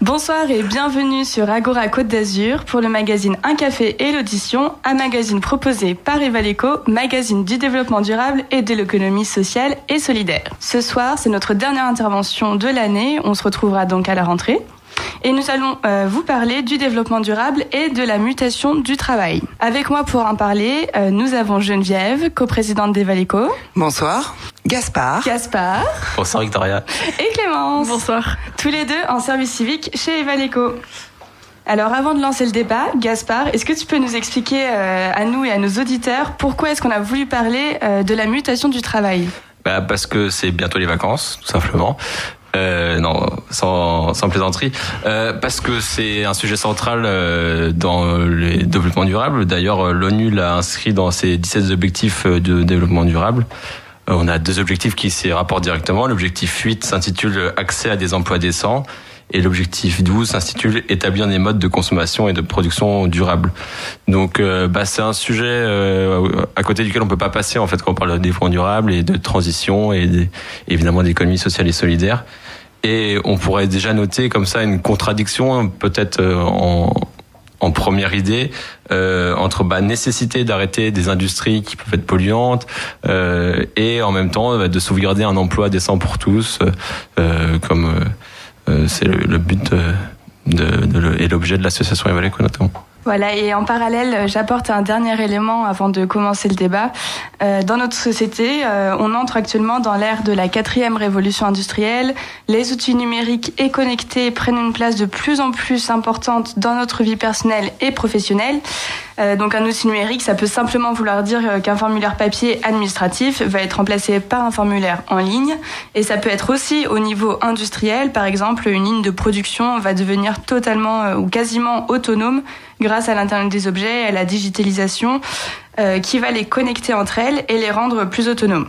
Bonsoir et bienvenue sur Agora Côte d'Azur pour le magazine Un Café et l'Audition, un magazine proposé par Evaleco, magazine du développement durable et de l'économie sociale et solidaire. Ce soir, c'est notre dernière intervention de l'année, on se retrouvera donc à la rentrée. Et nous allons vous parler du développement durable et de la mutation du travail. Avec moi pour en parler, nous avons Geneviève, coprésidente d'Evaleco. Bonsoir. Gaspard. Bonsoir Victoria. Et Clémence. Bonsoir. Tous les deux en service civique chez Evaleco. Alors avant de lancer le débat, Gaspard, est-ce que tu peux nous expliquer à nous et à nos auditeurs pourquoi est-ce qu'on a voulu parler de la mutation du travail ? Parce que c'est bientôt les vacances, tout simplement. Non, sans plaisanterie. Parce que c'est un sujet central dans le développement durable. D'ailleurs, l'ONU l'a inscrit dans ses 17 objectifs de développement durable. On a 2 objectifs qui s'y rapportent directement. L'objectif 8 s'intitule « Accès à des emplois décents » et l'objectif 12 s'intitule « Établir des modes de consommation et de production durables ». Donc, c'est un sujet à côté duquel on peut pas passer en fait quand on parle de développement durable et de transition et évidemment d'économie sociale et solidaire. Et on pourrait déjà noter comme ça une contradiction peut-être en première idée entre nécessité d'arrêter des industries qui peuvent être polluantes et en même temps de sauvegarder un emploi décent pour tous comme c'est le but et l'objet de l'association Evaleco notamment. Voilà, et en parallèle, j'apporte un dernier élément avant de commencer le débat. Dans notre société, on entre actuellement dans l'ère de la 4e révolution industrielle. Les outils numériques et connectés prennent une place de plus en plus importante dans notre vie personnelle et professionnelle. Donc un outil numérique, ça peut simplement vouloir dire qu'un formulaire papier administratif va être remplacé par un formulaire en ligne. Et ça peut être aussi au niveau industriel. Par exemple, une ligne de production va devenir totalement ou quasiment autonome grâce à l'Internet des objets et à la digitalisation qui va les connecter entre elles et les rendre plus autonomes.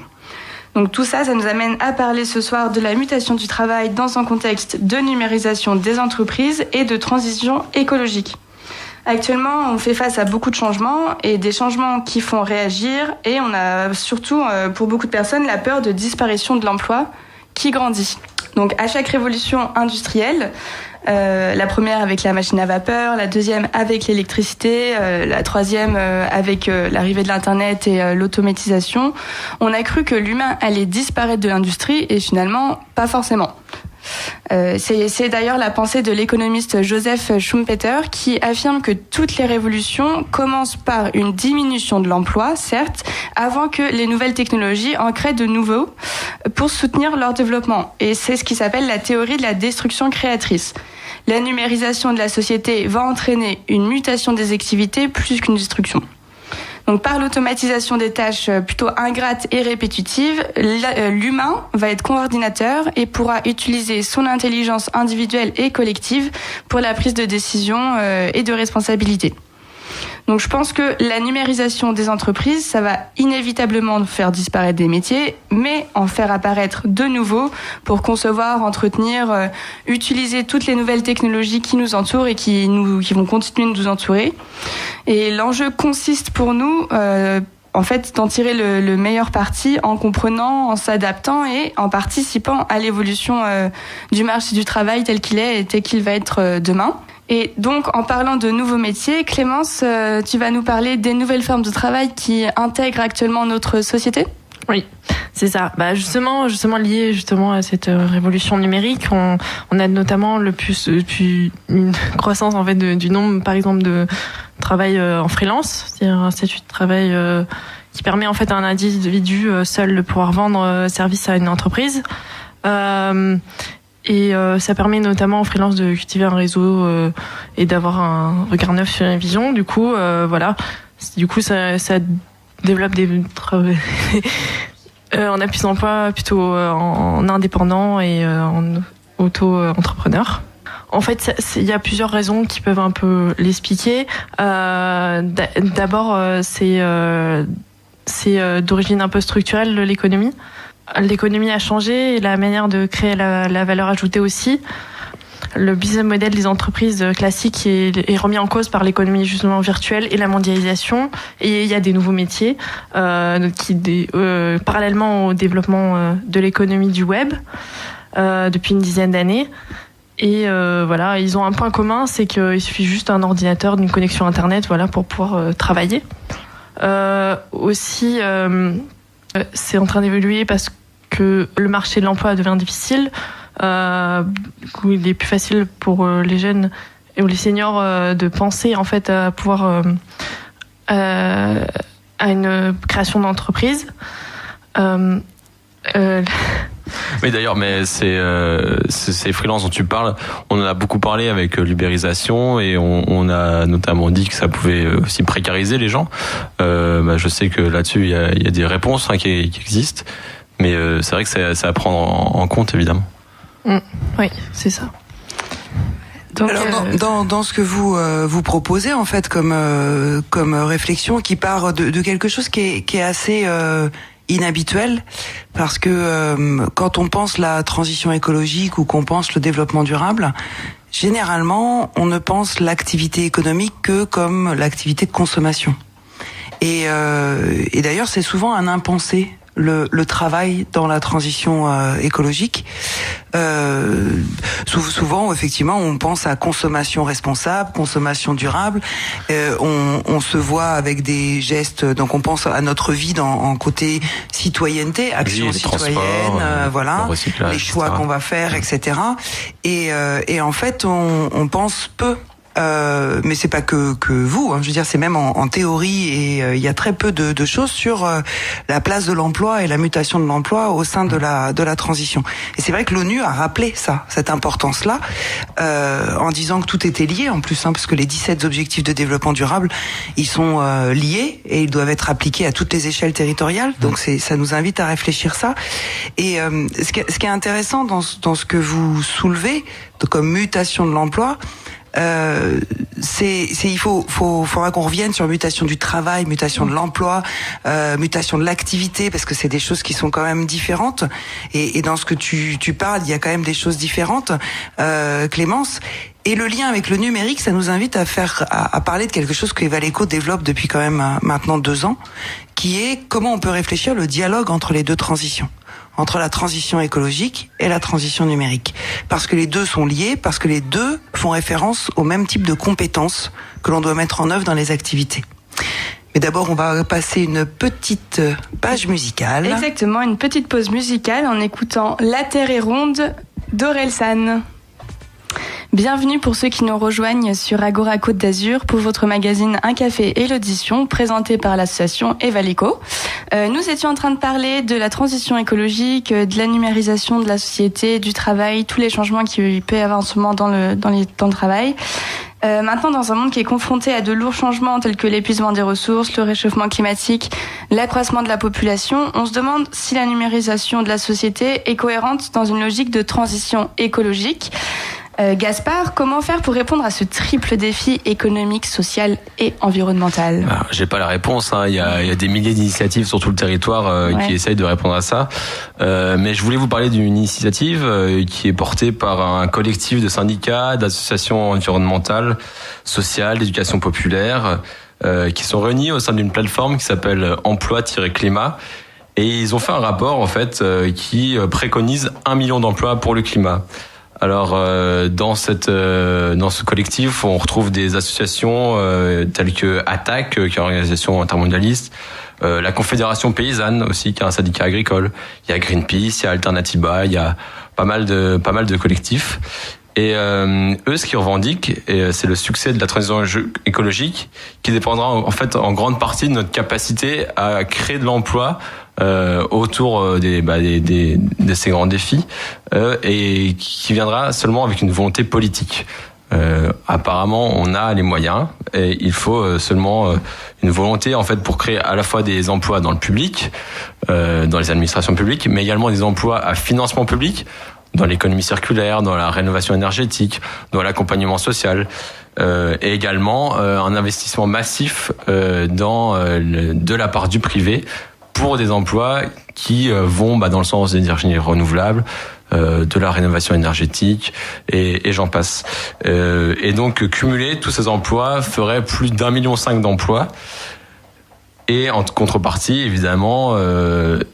Donc tout ça, ça nous amène à parler ce soir de la mutation du travail dans un contexte de numérisation des entreprises et de transition écologique. Actuellement, on fait face à beaucoup de changements et des changements qui font réagir et on a surtout, pour beaucoup de personnes, la peur de disparition de l'emploi qui grandit. Donc à chaque révolution industrielle, la première avec la machine à vapeur, la deuxième avec l'électricité, la troisième avec l'arrivée de l'Internet et l'automatisation, on a cru que l'humain allait disparaître de l'industrie et finalement, pas forcément. C'est d'ailleurs la pensée de l'économiste Joseph Schumpeter qui affirme que toutes les révolutions commencent par une diminution de l'emploi, certes, avant que les nouvelles technologies en créent de nouveaux pour soutenir leur développement. Et c'est ce qui s'appelle la théorie de la destruction créatrice. La numérisation de la société va entraîner une mutation des activités plus qu'une destruction. Donc, par l'automatisation des tâches plutôt ingrates et répétitives, l'humain va être coordinateur et pourra utiliser son intelligence individuelle et collective pour la prise de décision et de responsabilité. Donc, je pense que la numérisation des entreprises, ça va inévitablement faire disparaître des métiers, mais en faire apparaître de nouveaux pour concevoir, entretenir, utiliser toutes les nouvelles technologies qui nous entourent et qui vont continuer de nous entourer. Et l'enjeu consiste pour nous, en fait, d'en tirer le meilleur parti en comprenant, en s'adaptant et en participant à l'évolution du marché du travail tel qu'il est et tel qu'il va être demain. Et donc, en parlant de nouveaux métiers, Clémence, tu vas nous parler des nouvelles formes de travail qui intègrent actuellement notre société ? Oui, c'est ça. Justement lié à cette révolution numérique, on a notamment depuis une croissance en fait du nombre, par exemple, de travail en freelance, c'est-à-dire un statut de travail qui permet en fait à un individu seul de pouvoir vendre service à une entreprise. Et ça permet notamment aux freelances de cultiver un réseau et d'avoir un regard neuf sur les visions. Du coup, ça développe on a plus d'emplois plutôt en indépendant et en auto-entrepreneur. En fait, il y a plusieurs raisons qui peuvent un peu l'expliquer. D'abord, c'est d'origine un peu structurelle de l'économie. L'économie a changé et la manière de créer la valeur ajoutée aussi. Le business model des entreprises classiques est remis en cause par l'économie justement virtuelle et la mondialisation. Et il y a des nouveaux métiers parallèlement au développement de l'économie du web depuis une dizaine d'années. voilà, ils ont un point commun, c'est qu'il suffit juste d'un ordinateur, d'une connexion internet, voilà, pour pouvoir travailler. Aussi, c'est en train d'évoluer parce que le marché de l'emploi devient difficile. Du coup, il est plus facile pour les jeunes et les seniors de penser en fait à pouvoir à une création d'entreprise. Oui, d'ailleurs, mais ces freelances dont tu parles, on en a beaucoup parlé avec l'ubérisation et on a notamment dit que ça pouvait aussi précariser les gens. Je sais que là-dessus, il y a des réponses qui existent, mais c'est vrai que c'est à prendre en compte, évidemment. Oui, c'est ça. Donc, alors, dans ce que vous proposez en fait comme réflexion qui part de quelque chose qui est assez inhabituel, parce que quand on pense la transition écologique ou qu'on pense le développement durable, généralement on ne pense l'activité économique que comme l'activité de consommation. Et d'ailleurs c'est souvent un impensé. Le travail dans la transition écologique. Souvent, effectivement, on pense à consommation responsable, consommation durable. On se voit avec des gestes. Donc, on pense à notre vie en côté citoyenneté, action citoyenne, voilà, les choix qu'on va faire, etc. Et en fait, on pense peu. Mais c'est pas que vous, hein. Je veux dire, c'est même en théorie, et il y a très peu de choses sur la place de l'emploi et la mutation de l'emploi au sein de la transition. Et c'est vrai que l'ONU a rappelé cette importance-là, en disant que tout était lié en plus, hein, parce que les 17 objectifs de développement durable, ils sont liés et ils doivent être appliqués à toutes les échelles territoriales. Donc ça nous invite à réfléchir ça. Et ce qui est intéressant dans ce que vous soulevez comme mutation de l'emploi, il faudra qu'on revienne sur mutation du travail, mutation de l'emploi, mutation de l'activité, parce que c'est des choses qui sont quand même différentes. Et dans ce que tu parles, il y a quand même des choses différentes, Clémence. Et le lien avec le numérique, ça nous invite à parler de quelque chose que Evaleco développe depuis quand même maintenant 2 ans, qui est comment on peut réfléchir le dialogue entre les deux transitions, entre la transition écologique et la transition numérique. Parce que les deux sont liés, parce que les deux font référence au même type de compétences que l'on doit mettre en œuvre dans les activités. Mais d'abord, on va passer une petite page musicale. Exactement, une petite pause musicale en écoutant La Terre est ronde d'Orelsan. Bienvenue pour ceux qui nous rejoignent sur Agora Côte d'Azur pour votre magazine Un Café et l'Audition, présenté par l'association Evaleco. Nous étions en train de parler de la transition écologique, de la numérisation de la société, du travail, tous les changements qu'il peut y avoir en ce moment dans le temps de travail. Maintenant, dans un monde qui est confronté à de lourds changements tels que l'épuisement des ressources, le réchauffement climatique, l'accroissement de la population, on se demande si la numérisation de la société est cohérente dans une logique de transition écologique. Gaspard, comment faire pour répondre à ce triple défi économique, social et environnemental ? Alors, j'ai pas la réponse, hein. Il y a des milliers d'initiatives sur tout le territoire qui essayent de répondre à ça. Mais je voulais vous parler d'une initiative qui est portée par un collectif de syndicats, d'associations environnementales, sociales, d'éducation populaire, qui sont réunis au sein d'une plateforme qui s'appelle Emploi-Climat. Et ils ont fait un rapport en fait qui préconise 1 million d'emplois pour le climat. Alors dans ce collectif, on retrouve des associations telles que ATTAC, qui est une organisation intermondialiste, la Confédération paysanne aussi, qui est un syndicat agricole. Il y a Greenpeace, il y a Alternatiba, il y a pas mal de collectifs. Et eux, ce qu'ils revendiquent, c'est le succès de la transition écologique, qui dépendra en fait en grande partie de notre capacité à créer de l'emploi autour de ces grands défis, et qui viendra seulement avec une volonté politique. Apparemment, on a les moyens, et il faut seulement une volonté en fait pour créer à la fois des emplois dans le public, dans les administrations publiques, mais également des emplois à financement public, dans l'économie circulaire, dans la rénovation énergétique, dans l'accompagnement social, et également un investissement massif de la part du privé pour des emplois qui vont dans le sens des énergies renouvelables, de la rénovation énergétique, et j'en passe. Et donc, cumuler tous ces emplois ferait plus d'1,5 million d'emplois. Et en contrepartie, évidemment,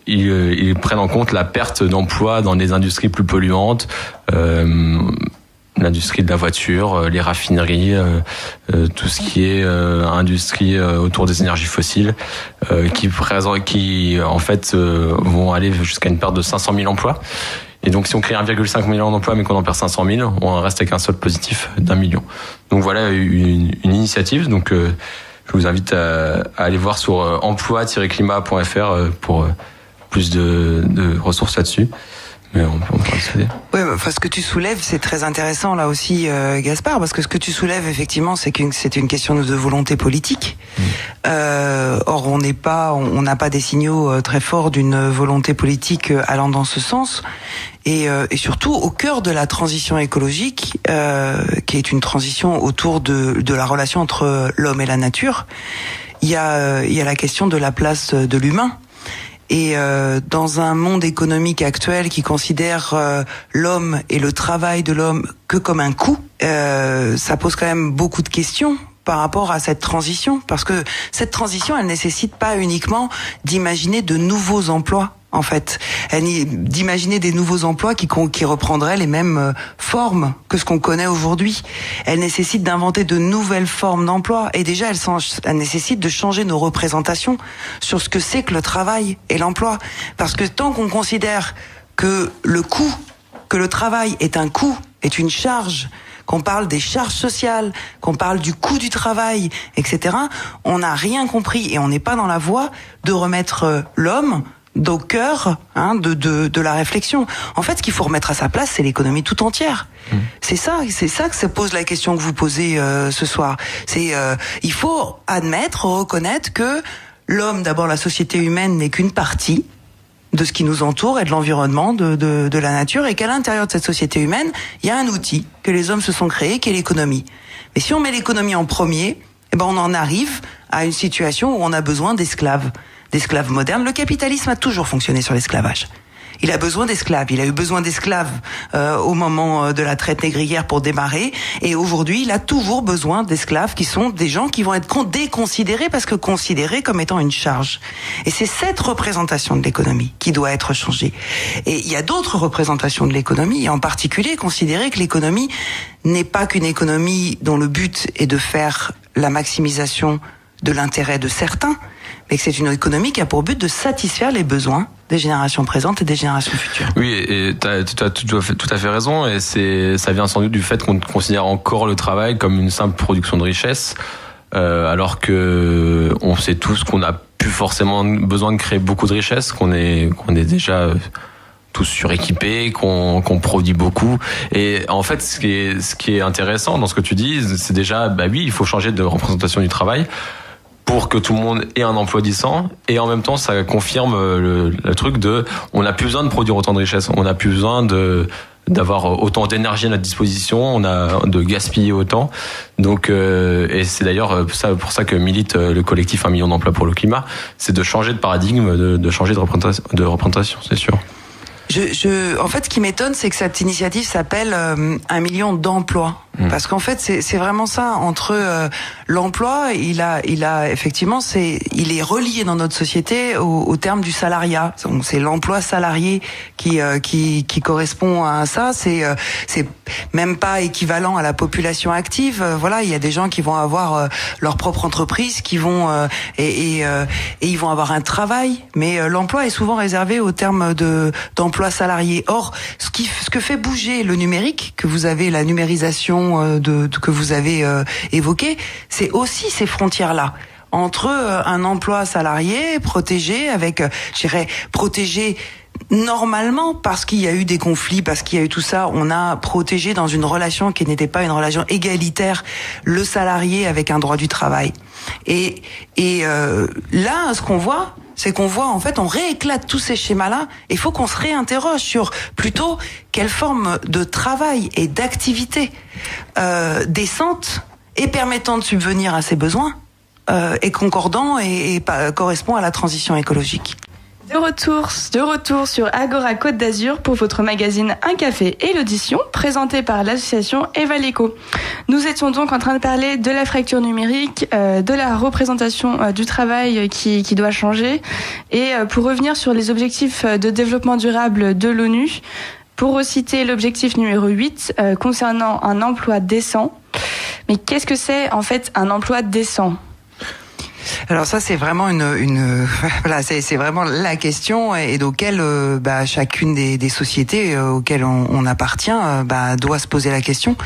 ils prennent en compte la perte d'emplois dans des industries plus polluantes, l'industrie de la voiture, les raffineries, tout ce qui est industrie autour des énergies fossiles, qui en fait vont aller jusqu'à une perte de 500 000 emplois. Et donc, si on crée 1,5 million d'emplois, mais qu'on en perd 500 000, on reste avec un solde positif d'1 million. Donc voilà une initiative. Donc, je vous invite à aller voir sur emploi-climat.fr pour plus de ressources là-dessus. Mais on peut accéder. Oui, enfin, ce que tu soulèves, c'est très intéressant là aussi, Gaspard, parce que ce que tu soulèves effectivement, c'est une question de volonté politique. Or, on n'a pas des signaux très forts d'une volonté politique allant dans ce sens. Et surtout au cœur de la transition écologique, qui est une transition autour de la relation entre l'homme et la nature, il y a la question de la place de l'humain. Et dans un monde économique actuel qui considère l'homme et le travail de l'homme que comme un coût, ça pose quand même beaucoup de questions par rapport à cette transition, parce que cette transition, elle nécessite pas uniquement d'imaginer de nouveaux emplois. En fait, d'imaginer des nouveaux emplois qui reprendraient les mêmes formes que ce qu'on connaît aujourd'hui. Elle nécessite d'inventer de nouvelles formes d'emploi. Et déjà, elle nécessite de changer nos représentations sur ce que c'est que le travail et l'emploi. Parce que tant qu'on considère que le travail est un coût, est une charge, qu'on parle des charges sociales, qu'on parle du coût du travail, etc., on n'a rien compris et on n'est pas dans la voie de remettre l'homme au cœur de la réflexion. En fait, ce qu'il faut remettre à sa place, c'est l'économie tout entière. C'est ça que se pose la question que vous posez ce soir. Il faut reconnaître que l'homme, d'abord la société humaine, n'est qu'une partie de ce qui nous entoure et de l'environnement, de la nature, et qu'à l'intérieur de cette société humaine, il y a un outil que les hommes se sont créés, qui est l'économie. Mais si on met l'économie en premier, on en arrive à une situation où on a besoin d'esclaves modernes. Le capitalisme a toujours fonctionné sur l'esclavage. Il a besoin d'esclaves. Il a eu besoin d'esclaves au moment de la traite négrière pour démarrer. Et aujourd'hui, il a toujours besoin d'esclaves qui sont des gens qui vont être déconsidérés parce que considérés comme étant une charge. Et c'est cette représentation de l'économie qui doit être changée. Et il y a d'autres représentations de l'économie, et en particulier considérer que l'économie n'est pas qu'une économie dont le but est de faire la maximisation de l'intérêt de certains, mais que c'est une économie qui a pour but de satisfaire les besoins des générations présentes et des générations futures. Oui, et tu as tout à fait raison, et ça vient sans doute du fait qu'on considère encore le travail comme une simple production de richesse, alors que on sait tous qu'on n'a plus forcément besoin de créer beaucoup de richesse, qu'on est déjà tous suréquipés, qu'on produit beaucoup. Et en fait, ce qui est intéressant dans ce que tu dis, c'est déjà, oui, il faut changer de représentation du travail pour que tout le monde ait un emploi décent, et en même temps ça confirme le truc on n'a plus besoin de produire autant de richesses, on n'a plus besoin d'avoir autant d'énergie à notre disposition, on a de gaspiller autant. Donc et c'est d'ailleurs pour ça que milite le collectif 1 million d'emplois pour le climat, c'est de changer de paradigme, de changer de représentation, c'est sûr. En fait, ce qui m'étonne, c'est que cette initiative s'appelle 1 million d'emplois. Parce qu'en fait, c'est vraiment ça. Entre l'emploi, il a effectivement, il est relié dans notre société au terme du salariat. Donc, c'est l'emploi salarié qui correspond à ça. C'est même pas équivalent à la population active. Voilà, il y a des gens qui vont avoir leur propre entreprise, qui vont et ils vont avoir un travail. Mais l'emploi est souvent réservé au terme d'emploi salarié. Or, ce que fait bouger le numérique, que vous avez la numérisation que vous avez évoqué, c'est aussi ces frontières-là entre un emploi salarié protégé protégé normalement parce qu'il y a eu des conflits, parce qu'il y a eu tout ça, on a protégé dans une relation qui n'était pas une relation égalitaire le salarié avec un droit du travail. Et là, ce qu'on voit, c'est qu'on voit, en fait, on rééclate tous ces schémas-là, et il faut qu'on se réinterroge sur plutôt quelle forme de travail et d'activité décente et permettant de subvenir à ses besoins est concordant et correspond à la transition écologique. De retour sur Agora Côte d'Azur pour votre magazine Un Café et l'audition, présenté par l'association Evaleco. Nous étions donc en train de parler de la fracture numérique, de la représentation du travail qui doit changer. Et pour revenir sur les objectifs de développement durable de l'ONU, Pour reciter l'objectif numéro 8 concernant un emploi décent. Mais qu'est-ce que c'est en fait un emploi décent ? Alors ça c'est vraiment voilà, c'est vraiment la question et auquel chacune des sociétés auxquelles on appartient doit se poser la question.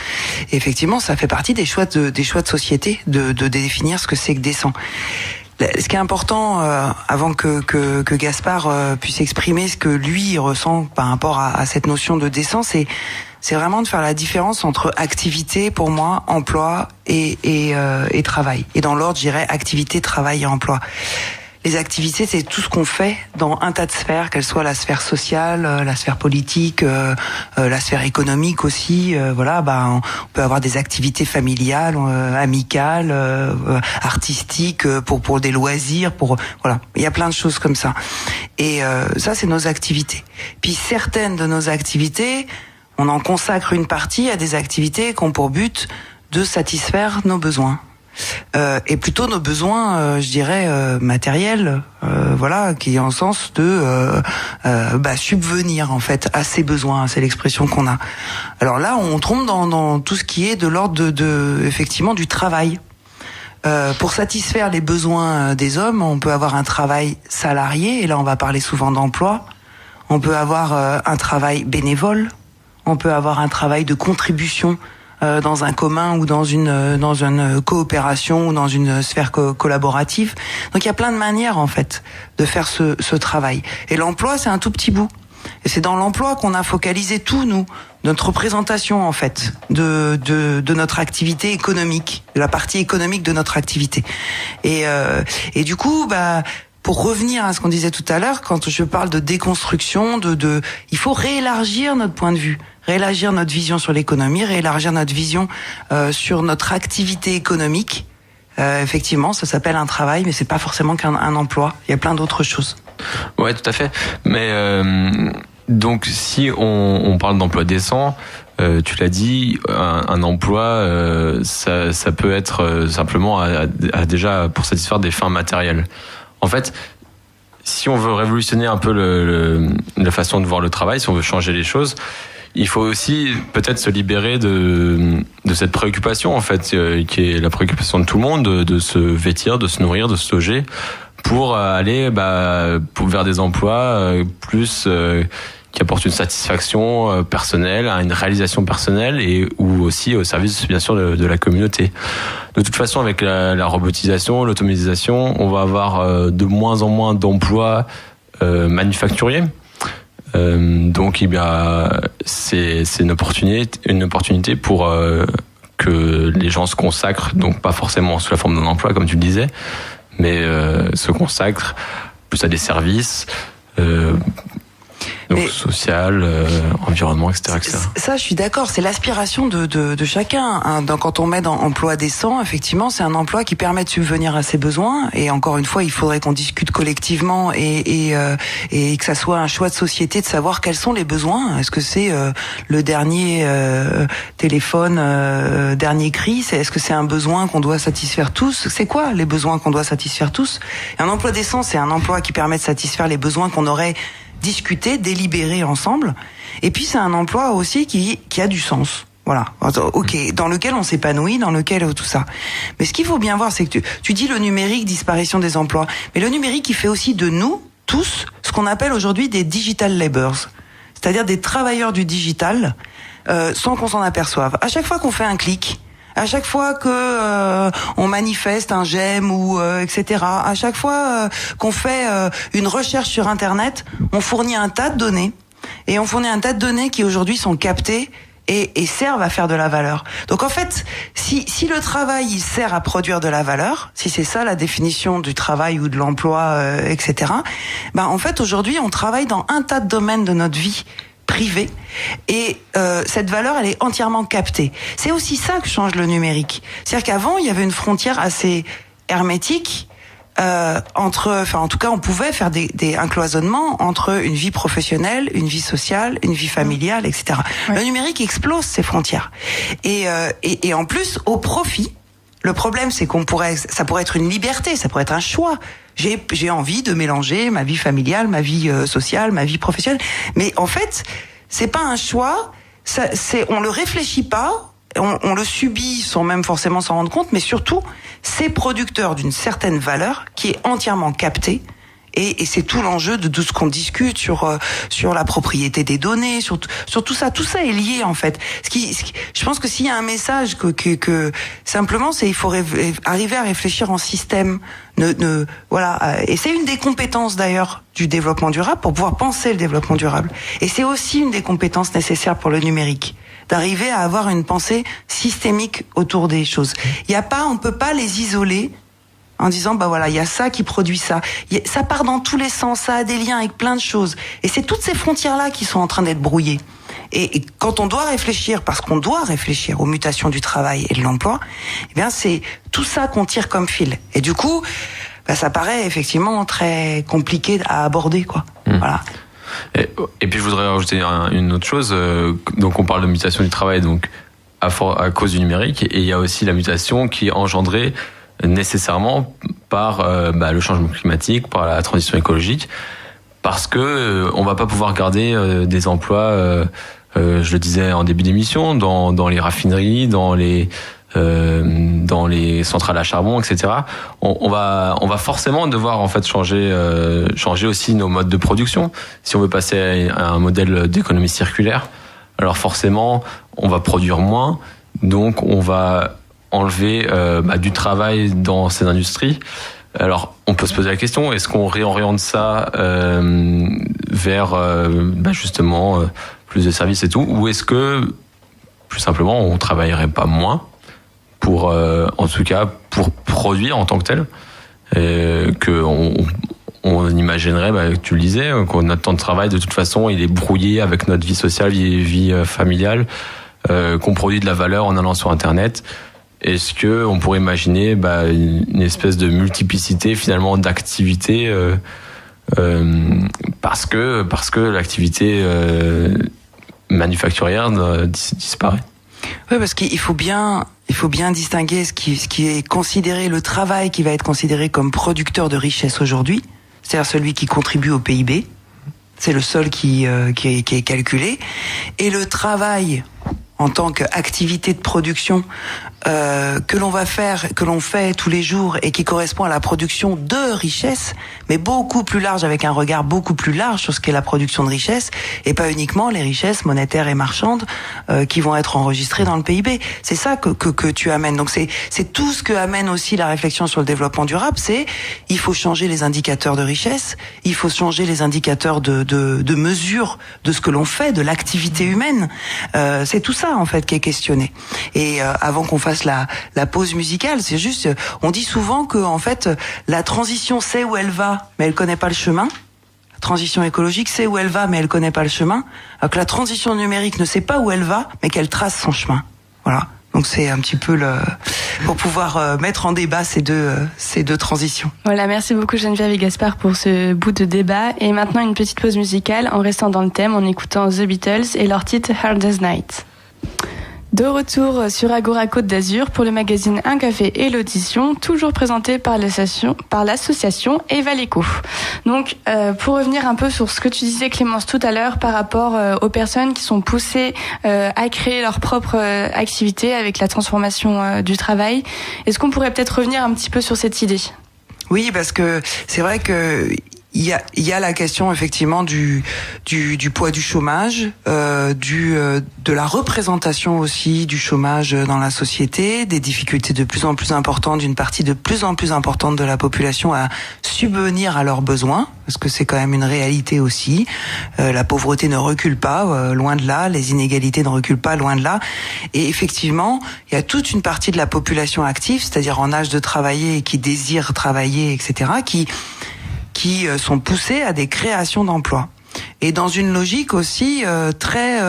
Et effectivement, ça fait partie des choix de société de définir ce que c'est que décent. Ce qui est important, avant que Gaspard puisse exprimer ce que lui ressent par rapport à cette notion de décent, c'est vraiment de faire la différence entre activité, pour moi, emploi et travail. Et dans l'ordre, je dirais activité, travail et emploi. Les activités, c'est tout ce qu'on fait dans un tas de sphères, qu'elles soient la sphère sociale, la sphère politique, la sphère économique aussi. On peut avoir des activités familiales, amicales, artistiques, pour des loisirs, voilà. Il y a plein de choses comme ça. Et ça, c'est nos activités. Puis certaines de nos activités, on en consacre une partie à des activités qui ont pour but de satisfaire nos besoins. Et plutôt nos besoins, je dirais, matériels, qui ont le sens de subvenir en fait à ces besoins, c'est l'expression qu'on a. Alors là, on tombe dans tout ce qui est de l'ordre effectivement du travail. Pour satisfaire les besoins des hommes, on peut avoir un travail salarié, et là on va parler souvent d'emploi. On peut avoir un travail bénévole. On peut avoir un travail de contribution dans un commun ou dans une coopération ou dans une sphère collaborative. Donc il y a plein de manières en fait de faire ce travail. Et l'emploi, c'est un tout petit bout. Et c'est dans l'emploi qu'on a focalisé tout, notre représentation en fait de notre activité économique, de la partie économique de notre activité. Et du coup, pour revenir à ce qu'on disait tout à l'heure, quand je parle de déconstruction, il faut réélargir notre point de vue, réélargir notre vision sur l'économie, réélargir notre vision sur notre activité économique. Effectivement, ça s'appelle un travail, mais c'est pas forcément qu'un emploi. Il y a plein d'autres choses. Ouais, tout à fait. Mais donc, si on parle d'emploi décent, tu l'as dit, un emploi, ça peut être simplement déjà pour satisfaire des fins matérielles. En fait, si on veut révolutionner un peu la façon de voir le travail, si on veut changer les choses, il faut aussi peut-être se libérer de cette préoccupation, en fait, qui est la préoccupation de tout le monde, de se vêtir, de se nourrir, de se loger, pour aller vers des emplois plus qui apportent une satisfaction personnelle, une réalisation personnelle ou aussi au service, bien sûr, de la communauté. De toute façon, avec la robotisation, l'automatisation, on va avoir de moins en moins d'emplois manufacturiers. Donc, c'est une opportunité pour que les gens se consacrent, donc pas forcément sous la forme d'un emploi, comme tu le disais, mais se consacrent plus à des services. Donc social, environnement, etc., etc. Ça, je suis d'accord. C'est l'aspiration de chacun. Quand on met dans emploi décent, effectivement, c'est un emploi qui permet de subvenir à ses besoins. Et encore une fois, il faudrait qu'on discute collectivement et que ça soit un choix de société de savoir quels sont les besoins. Est-ce que c'est le dernier téléphone, dernier cri? Est-ce que c'est un besoin qu'on doit satisfaire tous? C'est quoi les besoins qu'on doit satisfaire tous? Et un emploi décent, c'est un emploi qui permet de satisfaire les besoins qu'on aurait discuter, délibérer ensemble. Et puis c'est un emploi aussi qui a du sens. Voilà. Ok, dans lequel on s'épanouit, dans lequel tout ça. Mais ce qu'il faut bien voir, c'est que tu dis le numérique, disparition des emplois. Mais le numérique, il fait aussi de nous, tous, ce qu'on appelle aujourd'hui des digital laborers. C'est-à-dire des travailleurs du digital, sans qu'on s'en aperçoive. À chaque fois qu'on fait un clic, à chaque fois que on manifeste un j'aime ou etc. À chaque fois qu'on fait une recherche sur Internet, on fournit un tas de données et on fournit un tas de données qui aujourd'hui sont captées et servent à faire de la valeur. Donc en fait, si le travail il sert à produire de la valeur, si c'est ça la définition du travail ou de l'emploi, etc. En fait aujourd'hui on travaille dans un tas de domaines de notre vie privée et cette valeur elle est entièrement captée. C'est aussi ça que change le numérique. C'est-à-dire qu'avant il y avait une frontière assez hermétique en tout cas on pouvait faire un cloisonnement entre une vie professionnelle, une vie sociale, une vie familiale, etc. Ouais. Le numérique explose ces frontières et en plus au profit. Le problème c'est ça pourrait être une liberté, ça pourrait être un choix. J'ai envie de mélanger ma vie familiale, ma vie sociale, ma vie professionnelle. Mais en fait, c'est pas un choix, on le réfléchit pas, on le subit sans même forcément s'en rendre compte, mais surtout, c'est producteur d'une certaine valeur qui est entièrement captée. Et c'est tout l'enjeu de tout ce qu'on discute sur la propriété des données, sur tout ça. Tout ça est lié, en fait. Je pense que s'il y a un message que simplement, c'est il faut arriver à réfléchir en système. Voilà. Et c'est une des compétences, d'ailleurs, du développement durable pour pouvoir penser le développement durable. Et c'est aussi une des compétences nécessaires pour le numérique. D'arriver à avoir une pensée systémique autour des choses. On peut pas les isoler en disant, bah voilà, il y a ça qui produit ça. Ça part dans tous les sens, ça a des liens avec plein de choses. Et c'est toutes ces frontières-là qui sont en train d'être brouillées. Et quand on doit réfléchir, parce qu'on doit réfléchir aux mutations du travail et de l'emploi, eh bien, c'est tout ça qu'on tire comme fil. Et du coup, bah, ça paraît effectivement très compliqué à aborder, quoi. Voilà. Et puis, je voudrais rajouter une autre chose. Donc, on parle de mutation du travail, donc, à cause du numérique. Et il y a aussi la mutation qui est engendrée nécessairement par le changement climatique, par la transition écologique, parce que on va pas pouvoir garder des emplois, je le disais en début d'émission, dans les raffineries, dans les centrales à charbon, etc. On va forcément devoir en fait changer aussi nos modes de production si on veut passer à un modèle d'économie circulaire. Alors forcément, on va produire moins, donc on va enlever du travail dans ces industries. Alors, on peut se poser la question, est-ce qu'on réoriente ça vers justement plus de services et tout, ou est-ce que, plus simplement, on travaillerait pas moins pour, en tout cas, pour produire en tant que tel, on imaginerait, tu le disais, que notre temps de travail, de toute façon, il est brouillé avec notre vie sociale, vie familiale, qu'on produit de la valeur en allant sur Internet. Est-ce que on pourrait imaginer une espèce de multiplicité finalement d'activités parce que l'activité manufacturière disparaît? Oui, parce qu'il faut bien distinguer ce qui est considéré, le travail qui va être considéré comme producteur de richesse aujourd'hui, c'est-à-dire celui qui contribue au PIB, c'est le seul qui est calculé, et le travail en tant qu'activité de production que l'on fait tous les jours et qui correspond à la production de richesse, mais beaucoup plus large, avec un regard beaucoup plus large sur ce qu'est la production de richesse, et pas uniquement les richesses monétaires et marchandes qui vont être enregistrées dans le PIB. C'est ça que tu amènes. Donc c'est tout ce que amène aussi la réflexion sur le développement durable, c'est il faut changer les indicateurs de richesse, il faut changer les indicateurs de mesure de ce que l'on fait, de l'activité humaine. C'est tout ça en fait qui est questionné. Et avant qu'on fasse la pause musicale, c'est juste, on dit souvent que en fait la transition sait où elle va, mais elle connaît pas le chemin. La transition écologique sait où elle va, mais elle connaît pas le chemin. Alors que la transition numérique ne sait pas où elle va, mais qu'elle trace son chemin. Voilà. Donc c'est un petit peu pour pouvoir mettre en débat ces deux transitions. Voilà, merci beaucoup Geneviève et Gaspard pour ce bout de débat. Et maintenant une petite pause musicale en restant dans le thème, en écoutant The Beatles et leur titre Hard as Night. De retour sur Agora Côte d'Azur pour le magazine Un Café et l'Audition, toujours présenté par l'association Evaleco. Donc, pour revenir un peu sur ce que tu disais Clémence tout à l'heure par rapport aux personnes qui sont poussées à créer leur propre activité avec la transformation du travail, est-ce qu'on pourrait peut-être revenir un petit peu sur cette idée ? Oui, parce que c'est vrai que il y a la question effectivement du poids du chômage, de la représentation aussi du chômage dans la société, des difficultés de plus en plus importantes d'une partie de plus en plus importante de la population à subvenir à leurs besoins, parce que c'est quand même une réalité aussi. La pauvreté ne recule pas, loin de là, les inégalités ne reculent pas, loin de là. Et effectivement, il y a toute une partie de la population active, c'est-à-dire en âge de travailler et qui désire travailler, etc., qui sont poussés à des créations d'emplois. Et dans une logique aussi très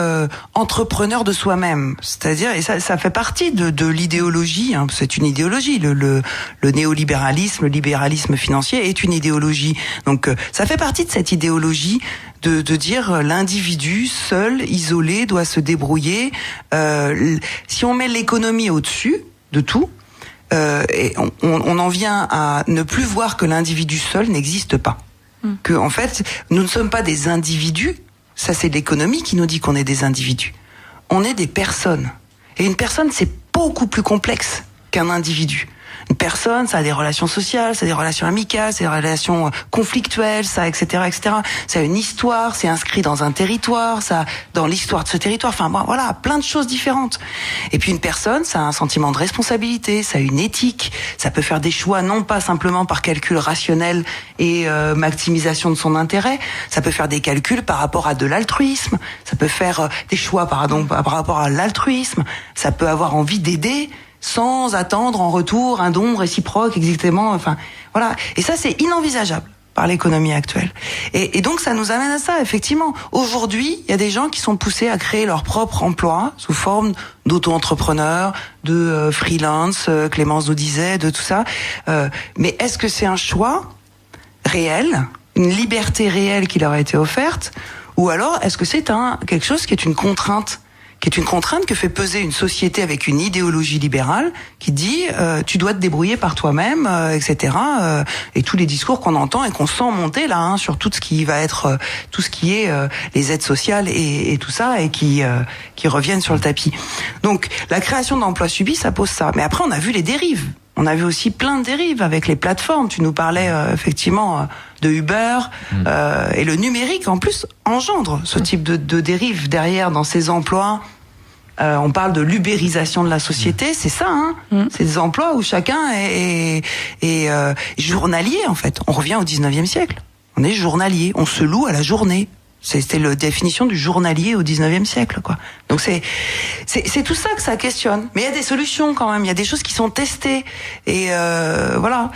entrepreneur de soi-même. C'est-à-dire, et ça fait partie de l'idéologie, hein, c'est une idéologie, le néolibéralisme, le libéralisme financier est une idéologie. Donc ça fait partie de cette idéologie de dire l'individu seul, isolé, doit se débrouiller. Si on met l'économie au-dessus de tout, et on en vient à ne plus voir que l'individu seul n'existe pas. Que en fait, nous ne sommes pas des individus, Ça, c'est l'économie qui nous dit qu'on est des individus. On est des personnes. Et une personne, c'est beaucoup plus complexe qu'un individu. Une personne, ça a des relations sociales, ça a des relations amicales, ça a des relations conflictuelles, ça, etc., etc. Ça a une histoire, c'est inscrit dans un territoire, ça, dans l'histoire de ce territoire. Enfin, bon, voilà, plein de choses différentes. Et puis une personne, ça a un sentiment de responsabilité, ça a une éthique, ça peut faire des choix non pas simplement par calcul rationnel et maximisation de son intérêt, ça peut faire des calculs par rapport à de l'altruisme, ça peut faire des choix par rapport à l'altruisme, ça peut avoir envie d'aider sans attendre en retour un don réciproque exactement. Enfin, voilà. Et ça, c'est inenvisageable par l'économie actuelle. Et donc, ça nous amène à ça, effectivement. Aujourd'hui, il y a des gens qui sont poussés à créer leur propre emploi sous forme d'auto-entrepreneurs, de freelance, Clémence nous disait, de tout ça. Mais est-ce que c'est un choix réel, une liberté réelle qui leur a été offerte, ou alors est-ce que c'est quelque chose qui est une contrainte que fait peser une société avec une idéologie libérale qui dit tu dois te débrouiller par toi-même, etc. Et tous les discours qu'on entend et qu'on sent monter là sur tout ce qui va être tout ce qui est les aides sociales et tout ça et qui reviennent sur le tapis. Donc la création d'emplois subis, ça pose ça. Mais après on a vu les dérives. On a vu aussi plein de dérives avec les plateformes. Tu nous parlais effectivement de Uber et le numérique en plus engendre ce type de dérive derrière dans ces emplois. On parle de l'ubérisation de la société, c'est ça, hein. C'est des emplois où chacun est journalier en fait. On revient au 19e siècle. On est journalier, on se loue à la journée. C'était la définition du journalier au 19e siècle, quoi. Donc c'est tout ça que ça questionne. Mais il y a des solutions quand même, il y a des choses qui sont testées et voilà.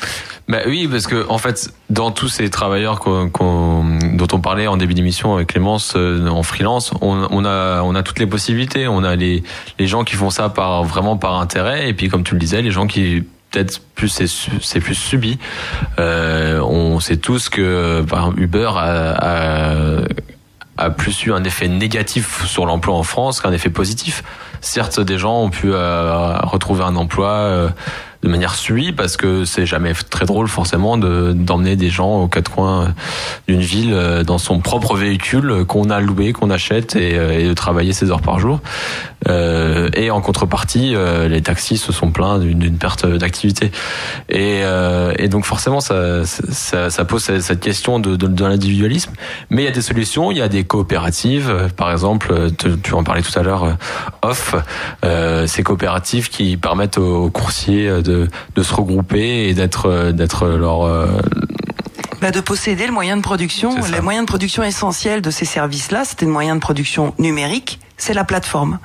Bah oui, parce que en fait, dans tous ces travailleurs dont on parlait en début d'émission avec Clémence en freelance, on a toutes les possibilités. On a les gens qui font ça vraiment par intérêt, et puis comme tu le disais, les gens qui peut-être plus c'est plus subi. On sait tous que par exemple, Uber a plus eu un effet négatif sur l'emploi en France qu'un effet positif. Certes, des gens ont pu retrouver un emploi de manière subie, parce que c'est jamais très drôle forcément d'emmener des gens aux quatre coins d'une ville dans son propre véhicule qu'on a loué, qu'on achète, et de travailler 16 heures par jour. Et en contrepartie, les taxis se sont plaints d'une perte d'activité. Et donc forcément, ça pose cette question de l'individualisme. Mais il y a des solutions, il y a des coopératives. Par exemple, tu en parlais tout à l'heure, ces coopératives qui permettent aux coursiers de se regrouper et d'être leur de posséder le moyen de production. Les moyens de production essentiels de ces services-là, c'était le moyen de production numérique, c'est la plateforme.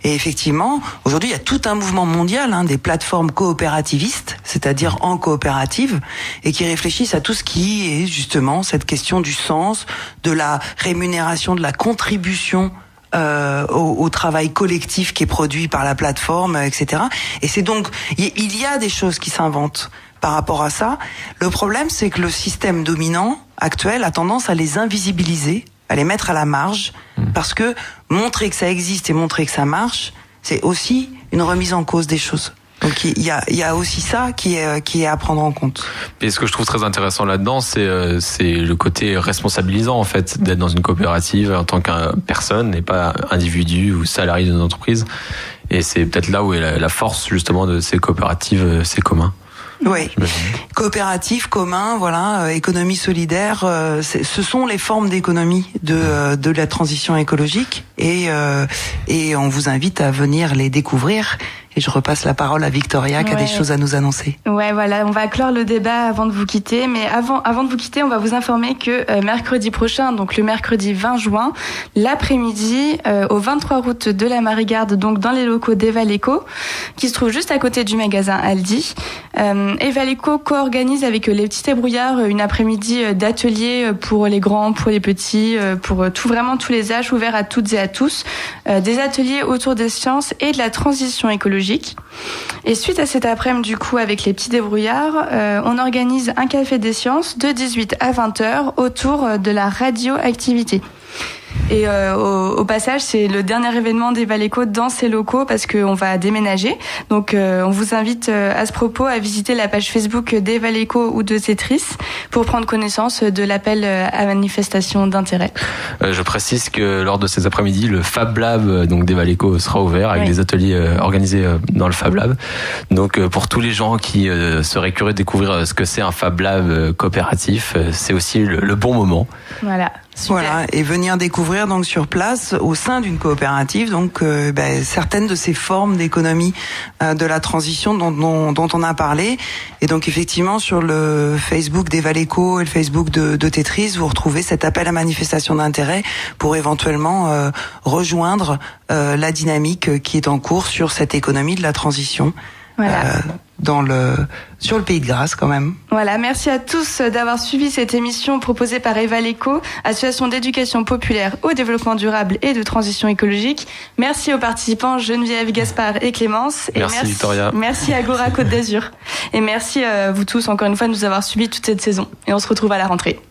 Et effectivement, aujourd'hui, il y a tout un mouvement mondial des plateformes coopérativistes, c'est-à-dire en coopérative, et qui réfléchissent à tout ce qui est justement cette question du sens, de la rémunération, de la contribution au travail collectif qui est produit par la plateforme, etc. Et c'est donc, il y a des choses qui s'inventent par rapport à ça. Le problème, c'est que le système dominant actuel a tendance à les invisibiliser, à les mettre à la marge, parce que montrer que ça existe et montrer que ça marche, c'est aussi une remise en cause des choses. Donc il y a aussi ça qui est à prendre en compte. Et ce que je trouve très intéressant là-dedans, c'est le côté responsabilisant en fait d'être dans une coopérative en tant que personne et pas individu ou salarié d'une entreprise. Et c'est peut-être là où est la force justement de ces coopératives, ces communs. Oui, coopérative, commun, voilà, économie solidaire, ce sont les formes d'économie de la transition écologique, et on vous invite à venir les découvrir. Et je repasse la parole à Victoria qui a des choses à nous annoncer. Ouais, voilà, on va clore le débat avant de vous quitter. Mais avant de vous quitter, on va vous informer que mercredi prochain, donc le mercredi 20 juin, l'après-midi, au 23 route de la Marigarde, donc dans les locaux d'Evaleco, qui se trouve juste à côté du magasin Aldi. Evaleco co-organise avec les petits débrouillards une après-midi d'ateliers pour les grands, pour les petits, pour vraiment tous les âges, ouverts à toutes et à tous. Des ateliers autour des sciences et de la transition écologique. Et suite à cet après-midi, du coup, avec les petits débrouillards, on organise un café des sciences de 18 à 20h autour de la radioactivité. Et au passage, c'est le dernier événement d'Evaleco dans ces locaux parce qu'on va déménager. Donc on vous invite à ce propos à visiter la page Facebook d'Evaleco ou de Tetris pour prendre connaissance de l'appel à manifestation d'intérêt. Je précise que lors de ces après-midi, le Fab Lab donc d'Evaleco sera ouvert avec des ateliers organisés dans le Fab Lab. Donc pour tous les gens qui seraient curieux de découvrir ce que c'est un Fab Lab coopératif, c'est aussi le bon moment. Voilà. Super. Voilà, et venir découvrir donc sur place au sein d'une coopérative donc certaines de ces formes d'économie de la transition dont on a parlé. Et donc effectivement sur le Facebook d'Evaleco et le Facebook de Tetris, vous retrouvez cet appel à manifestation d'intérêt pour éventuellement rejoindre la dynamique qui est en cours sur cette économie de la transition. Voilà. Sur le Pays de Grasse quand même. Voilà, merci à tous d'avoir suivi cette émission proposée par Evaleco, association d'éducation populaire au développement durable et de transition écologique. Merci aux participants Geneviève, Gaspard et Clémence. Et merci Victoria. Merci Agora Côte d'Azur. Et merci à vous tous encore une fois de nous avoir suivis toute cette saison. Et on se retrouve à la rentrée.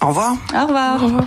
Au revoir. Au revoir. Au revoir.